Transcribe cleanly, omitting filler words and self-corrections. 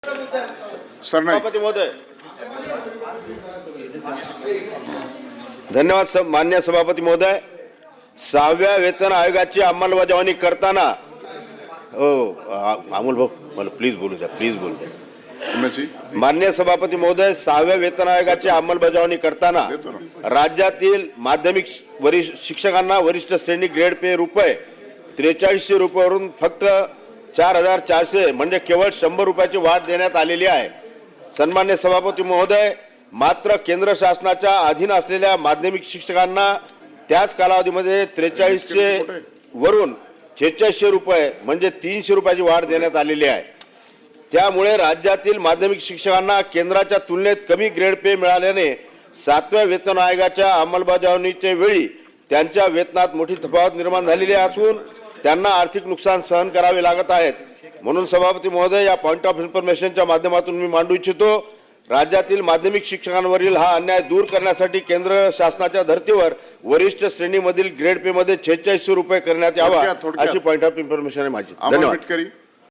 सभापती महोदय, धन्यवाद मान्य सभापती महोदय. 6व्या वेतन आयोगाची अंमलबजावणी करताना अमोल भाऊ मला प्लीज बोलू द्या, प्लीज बोलू द्या. मान्य सभापती महोदय, 6व्या वेतन आयोगाची अंमलबजावणी करताना राज्यातील माध्यमिक शिक्षकांना वरिष्ठ श्रेणी ग्रेड पे रुपये 4300 रुपयावरून फक्त 4400 म्हणजे केवळ 100 रुपयाची वाढ देण्यात आलेली आहे. सन्मान्य सभापती महोदय, मात्र केंद्र शासनाच्या अधीन असलेल्या माध्यमिक शिक्षकांना त्याच कालावधीमध्ये 4300 वरून 4600 रुपये म्हणजे 300 रुपयाची वाढ देण्यात आलेली आहे. त्यामुळे राज्यातील माध्यमिक शिक्षकांना केंद्राच्या तुलनेत कमी ग्रेड पे मिळाल्याने 7व्या वेतन आयोगाच्या अंमलबजावणीच्या वेळी त्यांच्या वेतनात मोठी तफावत निर्माण झालेली असून त्यांना आर्थिक नुकसान सहन करावे लागत आहेत. म्हणून सभापती महोदय, या पॉइंट ऑफ इन्फॉर्मेशनच्या माध्यमातून मी मांडू इच्छितो, राज्यातील माध्यमिक शिक्षकांवरील हा अन्याय दूर करण्यासाठी केंद्र शासनाच्या धर्तीवर वरिष्ठ श्रेणीमधील ग्रेड पे मध्ये 4600 रुपये करण्यात यावा अशी पॉइंट ऑफ इन्फॉर्मेशन आहे माझी. धन्यवाद.